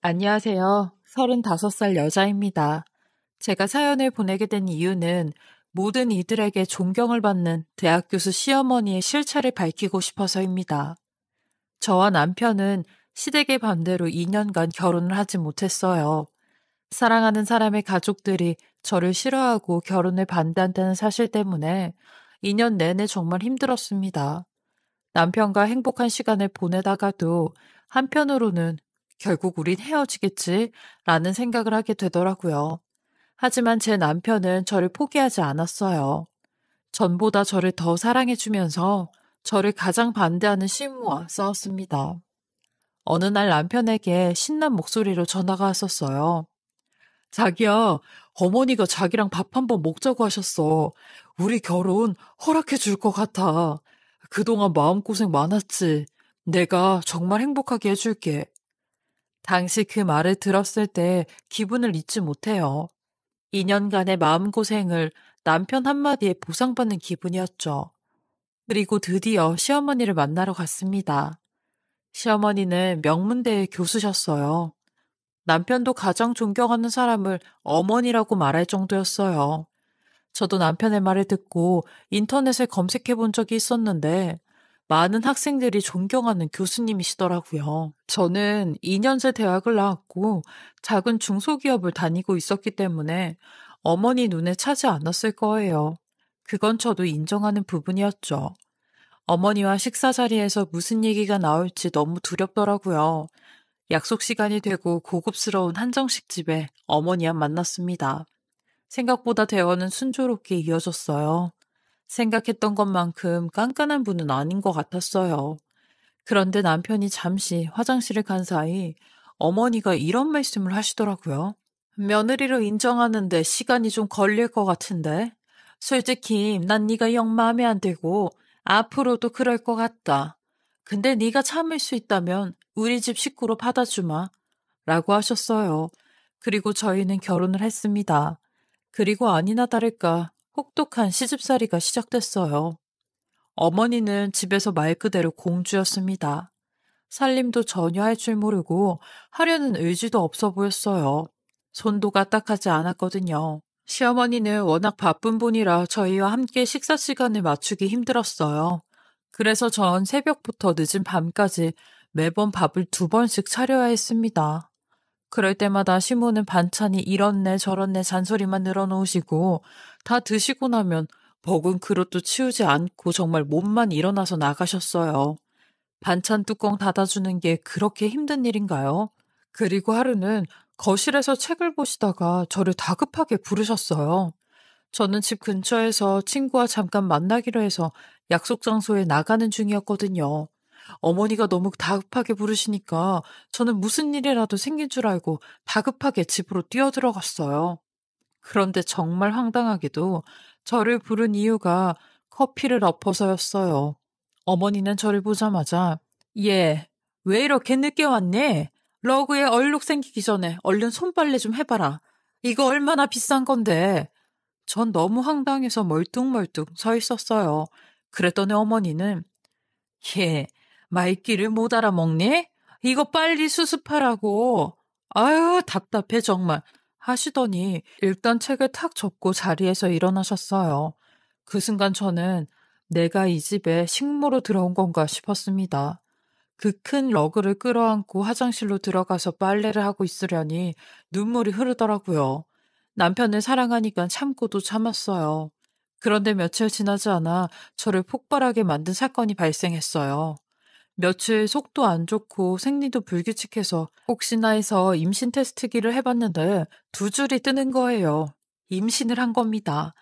안녕하세요. 35살 여자입니다. 제가 사연을 보내게 된 이유는 모든 이들에게 존경을 받는 대학 교수 시어머니의 실체를 밝히고 싶어서입니다. 저와 남편은 시댁의 반대로 2년간 결혼을 하지 못했어요. 사랑하는 사람의 가족들이 저를 싫어하고 결혼을 반대한다는 사실 때문에 2년 내내 정말 힘들었습니다. 남편과 행복한 시간을 보내다가도 한편으로는 결국 우린 헤어지겠지 라는 생각을 하게 되더라고요. 하지만 제 남편은 저를 포기하지 않았어요. 전보다 저를 더 사랑해주면서 저를 가장 반대하는 시부모와 싸웠습니다. 어느 날 남편에게 신난 목소리로 전화가 왔었어요. 자기야, 어머니가 자기랑 밥 한번 먹자고 하셨어. 우리 결혼 허락해 줄 것 같아. 그동안 마음고생 많았지. 내가 정말 행복하게 해줄게. 당시 그 말을 들었을 때 기분을 잊지 못해요. 2년간의 마음고생을 남편 한마디에 보상받는 기분이었죠. 그리고 드디어 시어머니를 만나러 갔습니다. 시어머니는 명문대의 교수셨어요. 남편도 가장 존경하는 사람을 어머니라고 말할 정도였어요. 저도 남편의 말을 듣고 인터넷에 검색해 본 적이 있었는데 많은 학생들이 존경하는 교수님이시더라고요. 저는 2년제 대학을 나왔고 작은 중소기업을 다니고 있었기 때문에 어머니 눈에 차지 않았을 거예요. 그건 저도 인정하는 부분이었죠. 어머니와 식사 자리에서 무슨 얘기가 나올지 너무 두렵더라고요. 약속 시간이 되고 고급스러운 한정식 집에 어머니와 만났습니다. 생각보다 대화는 순조롭게 이어졌어요. 생각했던 것만큼 깐깐한 분은 아닌 것 같았어요. 그런데 남편이 잠시 화장실을 간 사이 어머니가 이런 말씀을 하시더라고요. 며느리로 인정하는데 시간이 좀 걸릴 것 같은데. 솔직히 난 네가 영 마음에 안 들고 앞으로도 그럴 것 같다. 근데 네가 참을 수 있다면 우리 집 식구로 받아주마. 라고 하셨어요. 그리고 저희는 결혼을 했습니다. 그리고 아니나 다를까 혹독한 시집살이가 시작됐어요. 어머니는 집에서 말 그대로 공주였습니다. 살림도 전혀 할 줄 모르고 하려는 의지도 없어 보였어요. 손도 까딱하지 않았거든요. 시어머니는 워낙 바쁜 분이라 저희와 함께 식사 시간을 맞추기 힘들었어요. 그래서 전 새벽부터 늦은 밤까지 매번 밥을 2번씩 차려야 했습니다. 그럴 때마다 시모는 반찬이 이렇네 저렇네 잔소리만 늘어놓으시고 다 드시고 나면 먹은 그릇도 치우지 않고 정말 몸만 일어나서 나가셨어요. 반찬 뚜껑 닫아주는 게 그렇게 힘든 일인가요? 그리고 하루는 거실에서 책을 보시다가 저를 다급하게 부르셨어요. 저는 집 근처에서 친구와 잠깐 만나기로 해서 약속 장소에 나가는 중이었거든요. 어머니가 너무 다급하게 부르시니까 저는 무슨 일이라도 생긴 줄 알고 다급하게 집으로 뛰어들어갔어요. 그런데 정말 황당하게도 저를 부른 이유가 커피를 엎어서였어요. 어머니는 저를 보자마자 얘, 왜 이렇게 늦게 왔니? 러그에 얼룩 생기기 전에 얼른 손빨래 좀 해봐라. 이거 얼마나 비싼 건데. 전 너무 황당해서 멀뚱멀뚱 서 있었어요. 그랬더니 어머니는 얘, 말귀를 못 알아먹니? 이거 빨리 수습하라고. 아유, 답답해 정말. 하시더니 일단 책을 탁 접고 자리에서 일어나셨어요. 그 순간 저는 내가 이 집에 식모로 들어온 건가 싶었습니다. 그 큰 러그를 끌어안고 화장실로 들어가서 빨래를 하고 있으려니 눈물이 흐르더라고요. 남편을 사랑하니까 참고도 참았어요. 그런데 며칠 지나지 않아 저를 폭발하게 만든 사건이 발생했어요. 며칠 속도 안 좋고 생리도 불규칙해서 혹시나 해서 임신 테스트기를 해봤는데 2줄이 뜨는 거예요. 임신을 한 겁니다.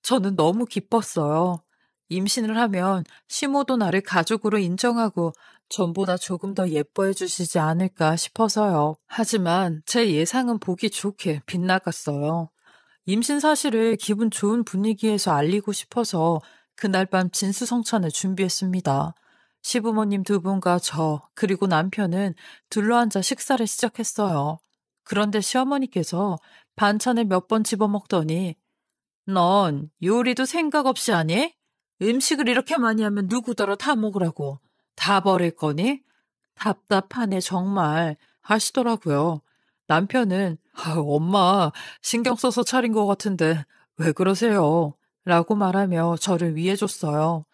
저는 너무 기뻤어요. 임신을 하면 시모도 나를 가족으로 인정하고 전보다 조금 더 예뻐해 주시지 않을까 싶어서요. 하지만 제 예상은 보기 좋게 빗나갔어요. 임신 사실을 기분 좋은 분위기에서 알리고 싶어서 그날 밤 진수성찬을 준비했습니다. 시부모님 2분과 저, 그리고 남편은 둘러앉아 식사를 시작했어요. 그런데 시어머니께서 반찬을 몇 번 집어먹더니 넌 요리도 생각 없이 하니? 음식을 이렇게 많이 하면 누구더러 다 먹으라고. 다 버릴 거니? 답답하네 정말 하시더라고요. 남편은 엄마 신경 써서 차린 것 같은데 왜 그러세요? 라고 말하며 저를 위해줬어요.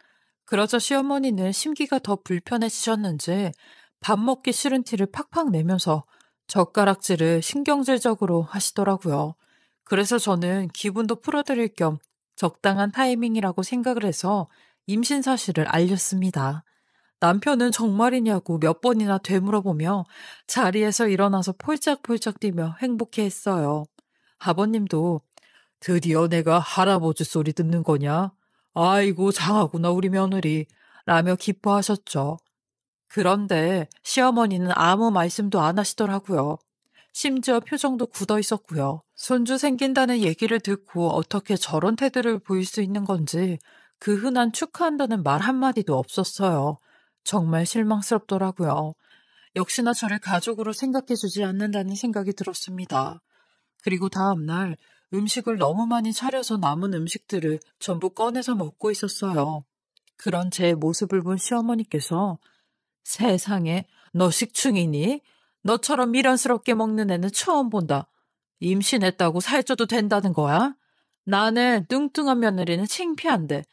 그러자 시어머니는 심기가 더 불편해지셨는지 밥 먹기 싫은 티를 팍팍 내면서 젓가락질을 신경질적으로 하시더라고요. 그래서 저는 기분도 풀어드릴 겸 적당한 타이밍이라고 생각을 해서 임신 사실을 알렸습니다. 남편은 정말이냐고 몇 번이나 되물어보며 자리에서 일어나서 폴짝폴짝 뛰며 행복해했어요. 아버님도 드디어 내가 할아버지 소리 듣는 거냐? 아이고 장하구나 우리 며느리 라며 기뻐하셨죠. 그런데 시어머니는 아무 말씀도 안 하시더라고요. 심지어 표정도 굳어 있었고요. 손주 생긴다는 얘기를 듣고 어떻게 저런 태도를 보일 수 있는 건지 그 흔한 축하한다는 말 한마디도 없었어요. 정말 실망스럽더라고요. 역시나 저를 가족으로 생각해주지 않는다는 생각이 들었습니다. 그리고 다음날 음식을 너무 많이 차려서 남은 음식들을 전부 꺼내서 먹고 있었어요. 그런 제 모습을 본 시어머니께서 세상에 너 식충이니? 너처럼 미련스럽게 먹는 애는 처음 본다. 임신했다고 살쪄도 된다는 거야? 나는 뚱뚱한 며느리는 창피한데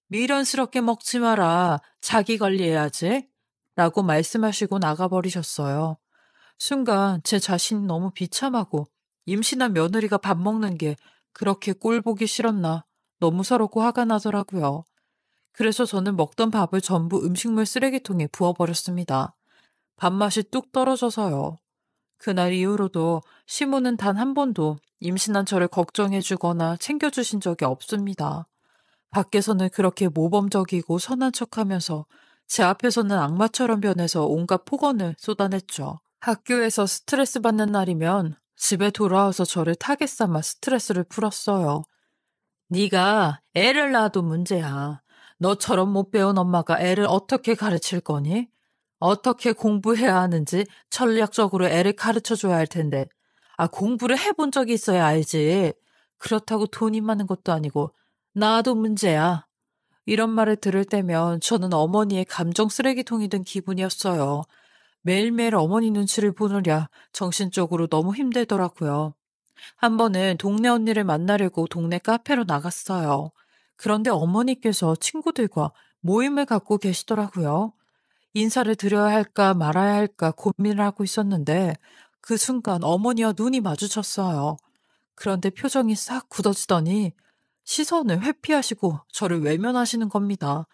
미련스럽게 먹지 마라. 자기 관리해야지. 라고 말씀하시고 나가버리셨어요. 순간 제 자신이 너무 비참하고 임신한 며느리가 밥 먹는 게 그렇게 꼴 보기 싫었나 너무 서럽고 화가 나더라고요. 그래서 저는 먹던 밥을 전부 음식물 쓰레기통에 부어버렸습니다. 밥맛이 뚝 떨어져서요. 그날 이후로도 시모는 단 한 번도 임신한 저를 걱정해주거나 챙겨주신 적이 없습니다. 밖에서는 그렇게 모범적이고 선한 척하면서 제 앞에서는 악마처럼 변해서 온갖 폭언을 쏟아냈죠. 학교에서 스트레스 받는 날이면 집에 돌아와서 저를 타겟 삼아 스트레스를 풀었어요. 네가 애를 낳아도 문제야. 너처럼 못 배운 엄마가 애를 어떻게 가르칠 거니? 어떻게 공부해야 하는지 전략적으로 애를 가르쳐줘야 할 텐데. 공부를 해본 적이 있어야 알지. 그렇다고 돈이 많은 것도 아니고 나도 문제야. 이런 말을 들을 때면 저는 어머니의 감정 쓰레기통이 된 기분이었어요. 매일매일 어머니 눈치를 보느랴 정신적으로 너무 힘들더라고요. 한 번은 동네 언니를 만나려고 동네 카페로 나갔어요. 그런데 어머니께서 친구들과 모임을 갖고 계시더라고요. 인사를 드려야 할까 말아야 할까 고민을 하고 있었는데 그 순간 어머니와 눈이 마주쳤어요. 그런데 표정이 싹 굳어지더니 시선을 회피하시고 저를 외면하시는 겁니다.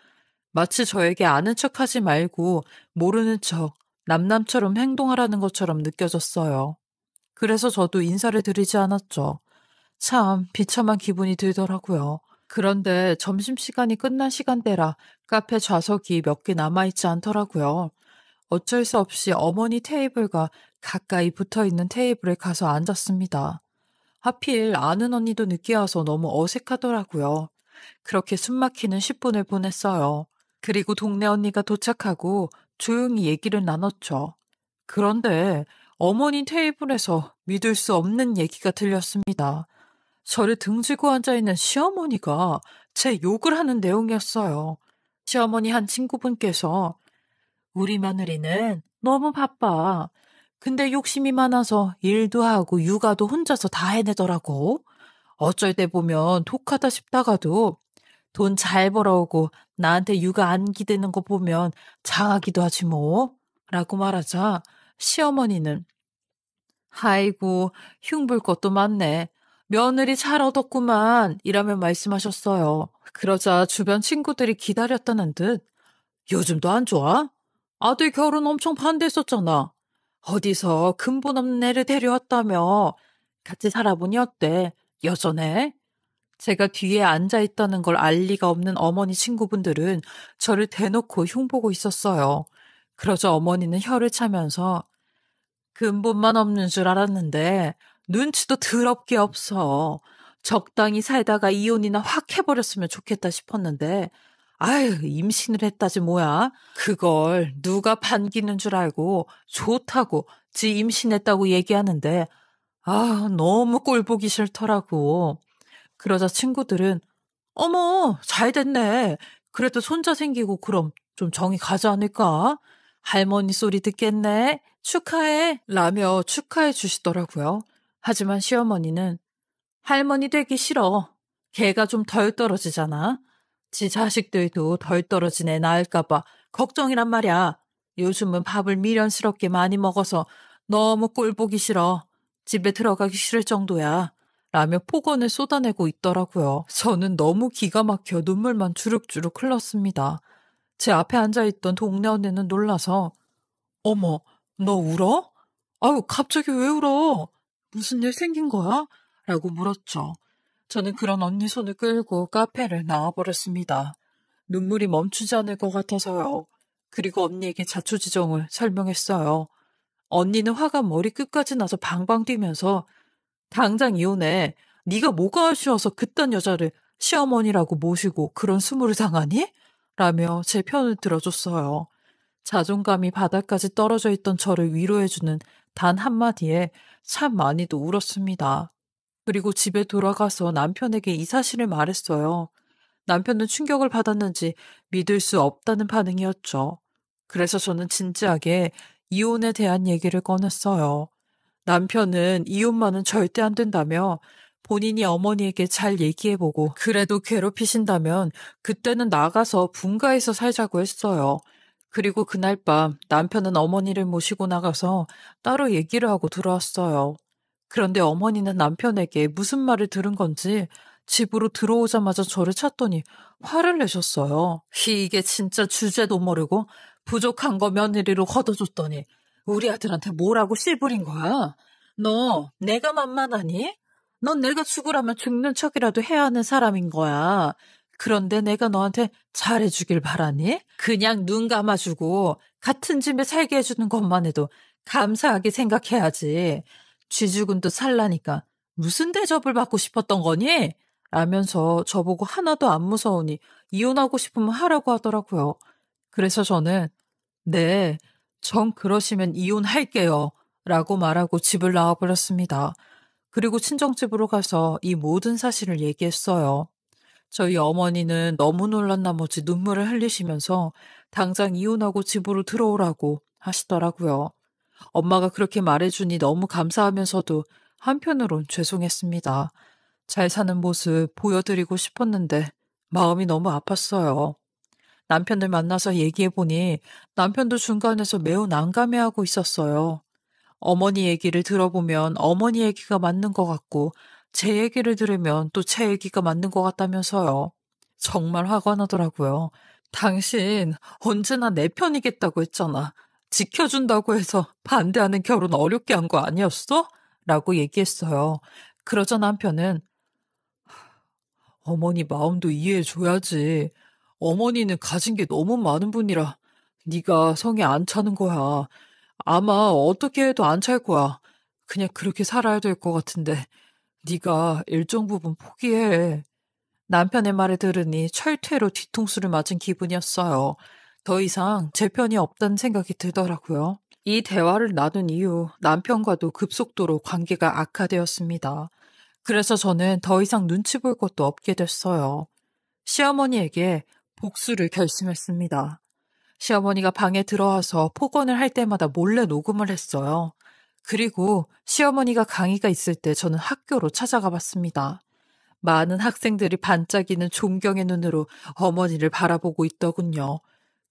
마치 저에게 아는 척하지 말고 모르는 척 남남처럼 행동하라는 것처럼 느껴졌어요. 그래서 저도 인사를 드리지 않았죠. 참 비참한 기분이 들더라고요. 그런데 점심시간이 끝난 시간대라 카페 좌석이 몇 개 남아있지 않더라고요. 어쩔 수 없이 어머니 테이블과 가까이 붙어있는 테이블에 가서 앉았습니다. 하필 아는 언니도 늦게 와서 너무 어색하더라고요. 그렇게 숨막히는 10분을 보냈어요. 그리고 동네 언니가 도착하고 조용히 얘기를 나눴죠. 그런데 어머니 테이블에서 믿을 수 없는 얘기가 들렸습니다. 저를 등지고 앉아있는 시어머니가 제 욕을 하는 내용이었어요. 시어머니 한 친구분께서 우리 며느리는 너무 바빠. 근데 욕심이 많아서 일도 하고 육아도 혼자서 다 해내더라고. 어쩔 때 보면 독하다 싶다가도 돈 잘 벌어오고 나한테 육아 안 기대는 거 보면 장하기도 하지 뭐. 라고 말하자 시어머니는 아이고 흉볼 것도 많네. 며느리 잘 얻었구만 이라며 말씀하셨어요. 그러자 주변 친구들이 기다렸다는 듯 요즘도 안 좋아? 아들 결혼 엄청 반대했었잖아. 어디서 근본 없는 애를 데려왔다며. 같이 살아보니 어때? 여전해? 제가 뒤에 앉아있다는 걸 알 리가 없는 어머니 친구분들은 저를 대놓고 흉보고 있었어요. 그러자 어머니는 혀를 차면서 근본만 없는 줄 알았는데 눈치도 더럽게 없어. 적당히 살다가 이혼이나 확 해버렸으면 좋겠다 싶었는데 아유 임신을 했다지 뭐야. 그걸 누가 반기는 줄 알고 좋다고 지 임신했다고 얘기하는데 너무 꼴 보기 싫더라고. 그러자 친구들은 어머 잘 됐네. 그래도 손자 생기고 그럼 좀 정이 가지 않을까? 할머니 소리 듣겠네. 축하해. 라며 축하해 주시더라고요. 하지만 시어머니는 할머니 되기 싫어. 걔가 좀 덜 떨어지잖아. 지 자식들도 덜 떨어진 애 낳을까봐 걱정이란 말이야. 요즘은 밥을 미련스럽게 많이 먹어서 너무 꼴 보기 싫어. 집에 들어가기 싫을 정도야. 라며 폭언을 쏟아내고 있더라고요. 저는 너무 기가 막혀 눈물만 주룩주룩 흘렀습니다. 제 앞에 앉아있던 동네 언니는 놀라서 어머, 너 울어? 아유, 갑자기 왜 울어? 무슨 일 생긴 거야? 라고 물었죠. 저는 그런 언니 손을 끌고 카페를 나와버렸습니다. 눈물이 멈추지 않을 것 같아서요. 그리고 언니에게 자초지종을 설명했어요. 언니는 화가 머리끝까지 나서 방방 뛰면서 당장 이혼해. 네가 뭐가 아쉬워서 그딴 여자를 시어머니라고 모시고 그런 수모를 당하니? 라며 제 편을 들어줬어요. 자존감이 바닥까지 떨어져 있던 저를 위로해주는 단 한마디에 참 많이도 울었습니다. 그리고 집에 돌아가서 남편에게 이 사실을 말했어요. 남편은 충격을 받았는지 믿을 수 없다는 반응이었죠. 그래서 저는 진지하게 이혼에 대한 얘기를 꺼냈어요. 남편은 이혼만은 절대 안 된다며 본인이 어머니에게 잘 얘기해보고 그래도 괴롭히신다면 그때는 나가서 분가해서 살자고 했어요. 그리고 그날 밤 남편은 어머니를 모시고 나가서 따로 얘기를 하고 들어왔어요. 그런데 어머니는 남편에게 무슨 말을 들은 건지 집으로 들어오자마자 저를 찾더니 화를 내셨어요. 이게 진짜 주제도 모르고 부족한 거 며느리로 걷어줬더니 우리 아들한테 뭐라고 씨부린 거야? 너 내가 만만하니? 넌 내가 죽으라면 죽는 척이라도 해야 하는 사람인 거야. 그런데 내가 너한테 잘해주길 바라니? 그냥 눈 감아주고 같은 집에 살게 해주는 것만 해도 감사하게 생각해야지. 쥐죽은도 살라니까 무슨 대접을 받고 싶었던 거니? 라면서 저보고 하나도 안 무서우니 이혼하고 싶으면 하라고 하더라고요. 그래서 저는 네, 정 그러시면 이혼할게요. 라고 말하고 집을 나와버렸습니다. 그리고 친정집으로 가서 이 모든 사실을 얘기했어요. 저희 어머니는 너무 놀란 나머지 눈물을 흘리시면서 당장 이혼하고 집으로 들어오라고 하시더라고요. 엄마가 그렇게 말해주니 너무 감사하면서도 한편으론 죄송했습니다. 잘 사는 모습 보여드리고 싶었는데 마음이 너무 아팠어요. 남편을 만나서 얘기해보니 남편도 중간에서 매우 난감해하고 있었어요. 어머니 얘기를 들어보면 어머니 얘기가 맞는 것 같고 제 얘기를 들으면 또 제 얘기가 맞는 것 같다면서요. 정말 화가 나더라고요. 당신 언제나 내 편이겠다고 했잖아. 지켜준다고 해서 반대하는 결혼 어렵게 한 거 아니었어? 라고 얘기했어요. 그러자 남편은 어머니 마음도 이해해줘야지. 어머니는 가진 게 너무 많은 분이라 네가 성에 안 차는 거야. 아마 어떻게 해도 안 찰 거야. 그냥 그렇게 살아야 될 것 같은데 네가 일정 부분 포기해. 남편의 말을 들으니 철퇴로 뒤통수를 맞은 기분이었어요. 더 이상 제 편이 없다는 생각이 들더라고요. 이 대화를 나눈 이후 남편과도 급속도로 관계가 악화되었습니다. 그래서 저는 더 이상 눈치 볼 것도 없게 됐어요. 시어머니에게 복수를 결심했습니다. 시어머니가 방에 들어와서 폭언을 할 때마다 몰래 녹음을 했어요. 그리고 시어머니가 강의가 있을 때 저는 학교로 찾아가 봤습니다. 많은 학생들이 반짝이는 존경의 눈으로 어머니를 바라보고 있더군요.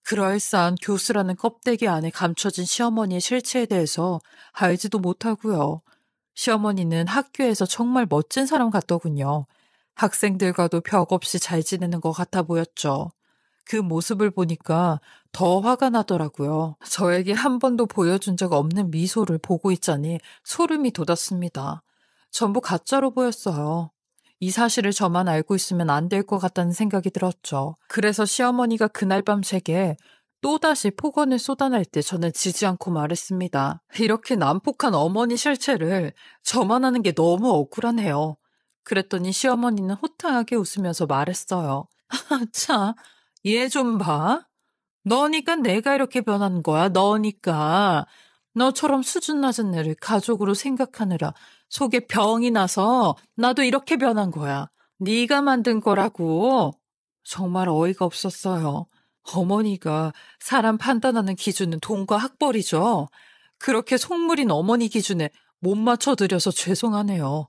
그럴싸한 교수라는 껍데기 안에 감춰진 시어머니의 실체에 대해서 알지도 못하고요. 시어머니는 학교에서 정말 멋진 사람 같더군요. 학생들과도 벽 없이 잘 지내는 것 같아 보였죠. 그 모습을 보니까 더 화가 나더라고요. 저에게 한 번도 보여준 적 없는 미소를 보고 있자니 소름이 돋았습니다. 전부 가짜로 보였어요. 이 사실을 저만 알고 있으면 안 될 것 같다는 생각이 들었죠. 그래서 시어머니가 그날 밤 제게 또다시 폭언을 쏟아낼 때 저는 지지 않고 말했습니다. 이렇게 난폭한 어머니 실체를 저만 하는 게 너무 억울하네요. 그랬더니 시어머니는 호탕하게 웃으면서 말했어요. 참, 얘 좀 봐. 너니까 내가 이렇게 변한 거야. 너니까. 너처럼 수준 낮은 애를 가족으로 생각하느라 속에 병이 나서 나도 이렇게 변한 거야. 네가 만든 거라고. 정말 어이가 없었어요. 어머니가 사람 판단하는 기준은 돈과 학벌이죠. 그렇게 속물인 어머니 기준에 못 맞춰드려서 죄송하네요.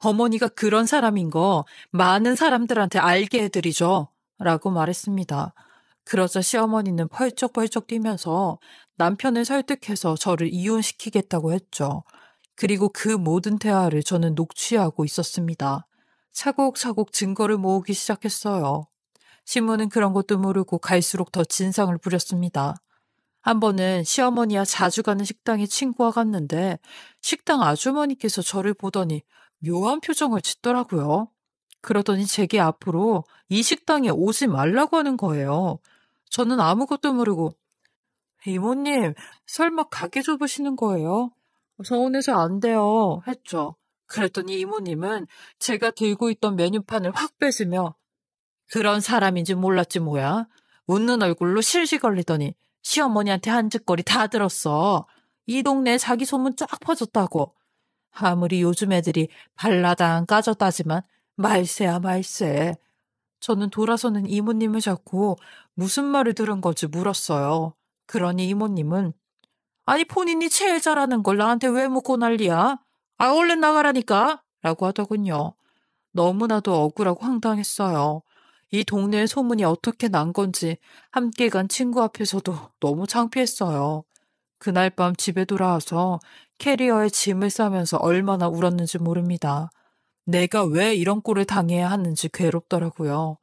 어머니가 그런 사람인 거 많은 사람들한테 알게 해드리죠. 라고 말했습니다. 그러자 시어머니는 펄쩍펄쩍 뛰면서 남편을 설득해서 저를 이혼시키겠다고 했죠. 그리고 그 모든 대화를 저는 녹취하고 있었습니다. 차곡차곡 증거를 모으기 시작했어요. 신문은 그런 것도 모르고 갈수록 더 진상을 부렸습니다. 한 번은 시어머니와 자주 가는 식당에 친구와 갔는데 식당 아주머니께서 저를 보더니 묘한 표정을 짓더라고요. 그러더니 제게 앞으로 이 식당에 오지 말라고 하는 거예요. 저는 아무것도 모르고 이모님, 설마 가게 좁으시는 거예요? 서운해서 안 돼요. 했죠. 그랬더니 이모님은 제가 들고 있던 메뉴판을 확 뺏으며 그런 사람인지 몰랐지 뭐야. 웃는 얼굴로 실실 걸리더니 시어머니한테 한 짓거리 다 들었어. 이 동네에 자기 소문 쫙 퍼졌다고. 아무리 요즘 애들이 발라당 까졌다지만 말세야 말세. 저는 돌아서는 이모님을 잡고 무슨 말을 들은 건지 물었어요. 그러니 이모님은 아니 본인이 제일 잘하는 걸 나한테 왜 묻고 난리야? 아 얼른 나가라니까 라고 하더군요. 너무나도 억울하고 황당했어요. 이 동네의 소문이 어떻게 난 건지 함께 간 친구 앞에서도 너무 창피했어요. 그날 밤 집에 돌아와서 캐리어에 짐을 싸면서 얼마나 울었는지 모릅니다. 내가 왜 이런 꼴을 당해야 하는지 괴롭더라고요.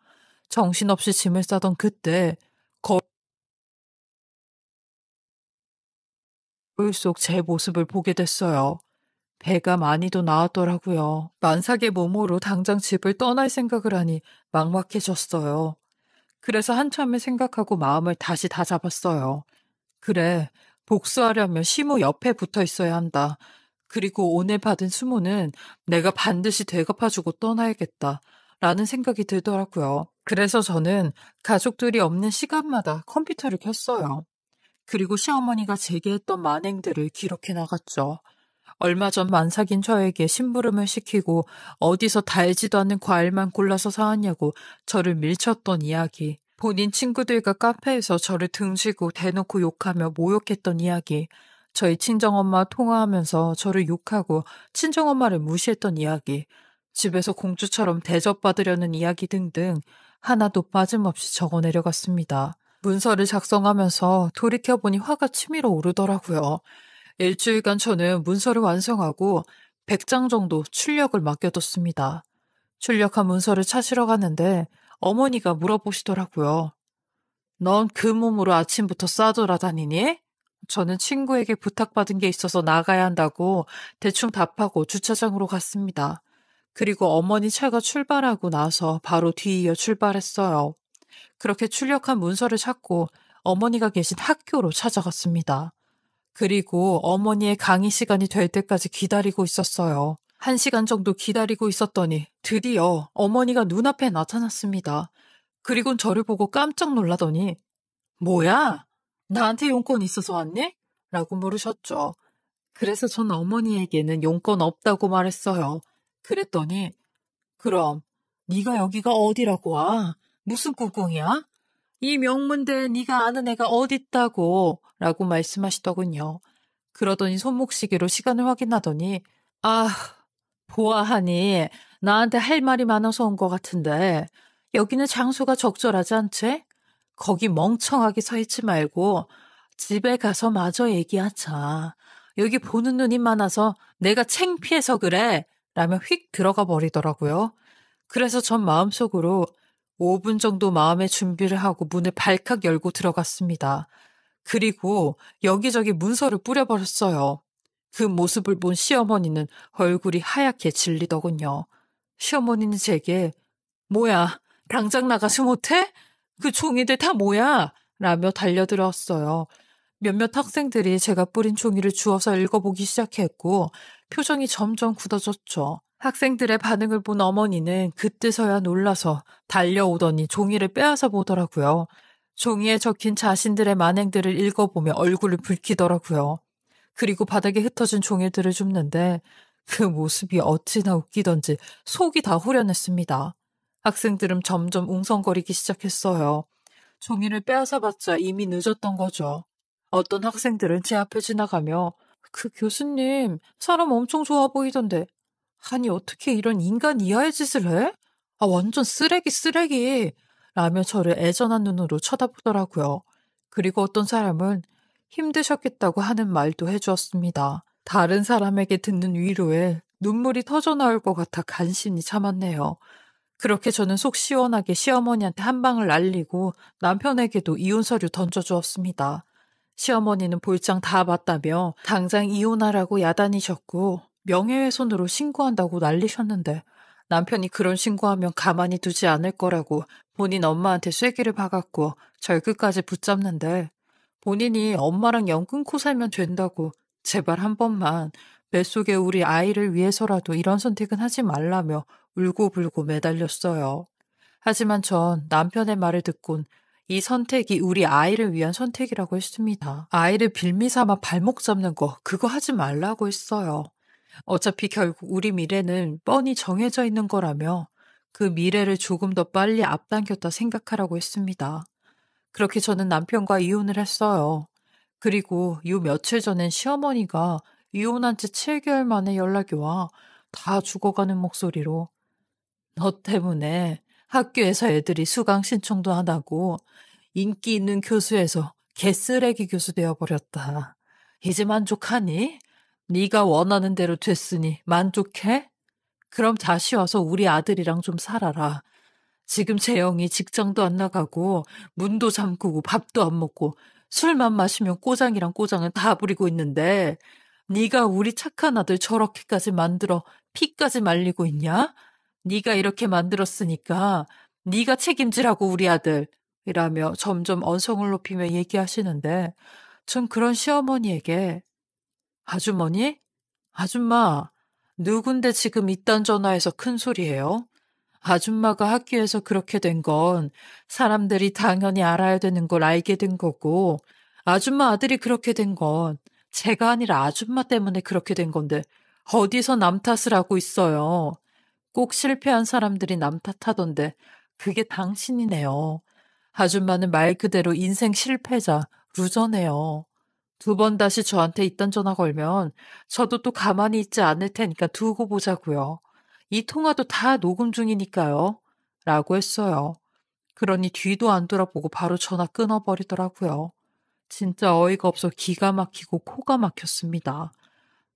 정신없이 짐을 싸던 그때 거울 속 제 모습을 보게 됐어요. 배가 많이도 나왔더라고요. 만삭의 몸으로 당장 집을 떠날 생각을 하니 막막해졌어요. 그래서 한참을 생각하고 마음을 다시 다잡았어요. 그래, 복수하려면 시모 옆에 붙어 있어야 한다. 그리고 오늘 받은 수모는 내가 반드시 되갚아주고 떠나야겠다. 라는 생각이 들더라고요. 그래서 저는 가족들이 없는 시간마다 컴퓨터를 켰어요. 그리고 시어머니가 제게 했던 만행들을 기록해 나갔죠. 얼마 전 만삭인 저에게 심부름을 시키고 어디서 달지도 않는 과일만 골라서 사왔냐고 저를 밀쳤던 이야기. 본인 친구들과 카페에서 저를 등지고 대놓고 욕하며 모욕했던 이야기. 저희 친정엄마 통화하면서 저를 욕하고 친정엄마를 무시했던 이야기. 집에서 공주처럼 대접받으려는 이야기 등등 하나도 빠짐없이 적어 내려갔습니다. 문서를 작성하면서 돌이켜보니 화가 치밀어 오르더라고요. 일주일간 저는 문서를 완성하고 100장 정도 출력을 맡겨뒀습니다. 출력한 문서를 찾으러 갔는데 어머니가 물어보시더라고요. 넌 그 몸으로 아침부터 싸돌아다니니? 저는 친구에게 부탁받은 게 있어서 나가야 한다고 대충 답하고 주차장으로 갔습니다. 그리고 어머니 차가 출발하고 나서 바로 뒤이어 출발했어요. 그렇게 출력한 문서를 찾고 어머니가 계신 학교로 찾아갔습니다. 그리고 어머니의 강의 시간이 될 때까지 기다리고 있었어요. 1시간 정도 기다리고 있었더니 드디어 어머니가 눈앞에 나타났습니다. 그리곤 저를 보고 깜짝 놀라더니 뭐야? 나한테 용건 있어서 왔니? 라고 물으셨죠. 그래서 전 어머니에게는 용건 없다고 말했어요. 그랬더니 그럼 네가 여기가 어디라고 와? 무슨 꿍꿍이야? 이 명문대에 네가 아는 애가 어딨다고 라고 말씀하시더군요. 그러더니 손목시계로 시간을 확인하더니 아, 보아하니 나한테 할 말이 많아서 온 것 같은데 여기는 장소가 적절하지 않지? 거기 멍청하게 서 있지 말고 집에 가서 마저 얘기하자. 여기 보는 눈이 많아서 내가 창피해서 그래 라며 휙 들어가 버리더라고요. 그래서 전 마음속으로 5분 정도 마음의 준비를 하고 문을 발칵 열고 들어갔습니다. 그리고 여기저기 문서를 뿌려버렸어요. 그 모습을 본 시어머니는 얼굴이 하얗게 질리더군요. 시어머니는 제게 뭐야, 당장 나가지 못해? 그 종이들 다 뭐야? 라며 달려들었어요. 몇몇 학생들이 제가 뿌린 종이를 주워서 읽어보기 시작했고 표정이 점점 굳어졌죠. 학생들의 반응을 본 어머니는 그때서야 놀라서 달려오더니 종이를 빼앗아 보더라고요. 종이에 적힌 자신들의 만행들을 읽어보며 얼굴을 붉히더라고요. 그리고 바닥에 흩어진 종이들을 줍는데 그 모습이 어찌나 웃기던지 속이 다 후련했습니다. 학생들은 점점 웅성거리기 시작했어요. 종이를 빼앗아봤자 이미 늦었던 거죠. 어떤 학생들은 제 앞에 지나가며 그 교수님 사람 엄청 좋아 보이던데 아니 어떻게 이런 인간 이하의 짓을 해? 아 완전 쓰레기 쓰레기 라며 저를 애절한 눈으로 쳐다보더라고요. 그리고 어떤 사람은 힘드셨겠다고 하는 말도 해주었습니다. 다른 사람에게 듣는 위로에 눈물이 터져 나올 것 같아 간신히 참았네요. 그렇게 저는 속 시원하게 시어머니한테 한 방을 날리고 남편에게도 이혼 서류 던져주었습니다. 시어머니는 볼장 다 봤다며 당장 이혼하라고 야단이셨고 명예훼손으로 신고한다고 난리셨는데 남편이 그런 신고하면 가만히 두지 않을 거라고 본인 엄마한테 쐐기를 박았고 절 끝까지 붙잡는데 본인이 엄마랑 연 끊고 살면 된다고 제발 한 번만 뱃속에 우리 아이를 위해서라도 이런 선택은 하지 말라며 울고불고 매달렸어요. 하지만 전 남편의 말을 듣곤 이 선택이 우리 아이를 위한 선택이라고 했습니다. 아이를 빌미 삼아 발목 잡는 거 그거 하지 말라고 했어요. 어차피 결국 우리 미래는 뻔히 정해져 있는 거라며 그 미래를 조금 더 빨리 앞당겼다 생각하라고 했습니다. 그렇게 저는 남편과 이혼을 했어요. 그리고 요 며칠 전엔 시어머니가 이혼한 지 7개월 만에 연락이 와 다 죽어가는 목소리로 너 때문에 학교에서 애들이 수강 신청도 안 하고 인기 있는 교수에서 개쓰레기 교수 되어버렸다. 이제 만족하니? 네가 원하는 대로 됐으니 만족해? 그럼 다시 와서 우리 아들이랑 좀 살아라. 지금 재영이 직장도 안 나가고 문도 잠그고 밥도 안 먹고 술만 마시면 꼬장이랑 꼬장은 다 부리고 있는데 네가 우리 착한 아들 저렇게까지 만들어 피까지 말리고 있냐? 네가 이렇게 만들었으니까 네가 책임지라고 우리 아들 이라며 점점 언성을 높이며 얘기하시는데 전 그런 시어머니에게 아주머니? 아줌마 누군데 지금 이딴 전화해서 큰 소리예요? 아줌마가 학교에서 그렇게 된 건 사람들이 당연히 알아야 되는 걸 알게 된 거고, 아줌마 아들이 그렇게 된 건 제가 아니라 아줌마 때문에 그렇게 된 건데, 어디서 남 탓을 하고 있어요. 꼭 실패한 사람들이 남 탓하던데, 그게 당신이네요. 아줌마는 말 그대로 인생 실패자, 루저네요. 두 번 다시 저한테 이딴 전화 걸면 저도 또 가만히 있지 않을 테니까 두고 보자고요. 이 통화도 다 녹음 중이니까요. 라고 했어요. 그러니 뒤도 안 돌아보고 바로 전화 끊어버리더라고요. 진짜 어이가 없어 기가 막히고 코가 막혔습니다.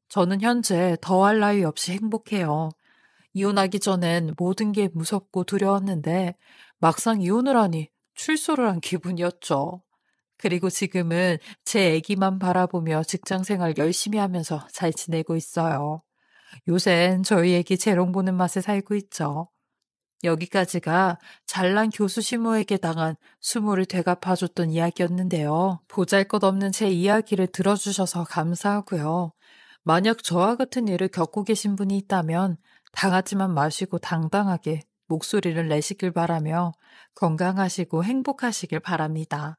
저는 현재 더할 나위 없이 행복해요. 이혼하기 전엔 모든 게 무섭고 두려웠는데 막상 이혼을 하니 출소를 한 기분이었죠. 그리고 지금은 제 아기만 바라보며 직장 생활 열심히 하면서 잘 지내고 있어요. 요샌 저희 애기 재롱 보는 맛에 살고 있죠. 여기까지가 잘난 교수 시모에게 당한 수모를 되갚아줬던 이야기였는데요. 보잘것없는 제 이야기를 들어주셔서 감사하고요. 만약 저와 같은 일을 겪고 계신 분이 있다면 당하지만 마시고 당당하게 목소리를 내시길 바라며 건강하시고 행복하시길 바랍니다.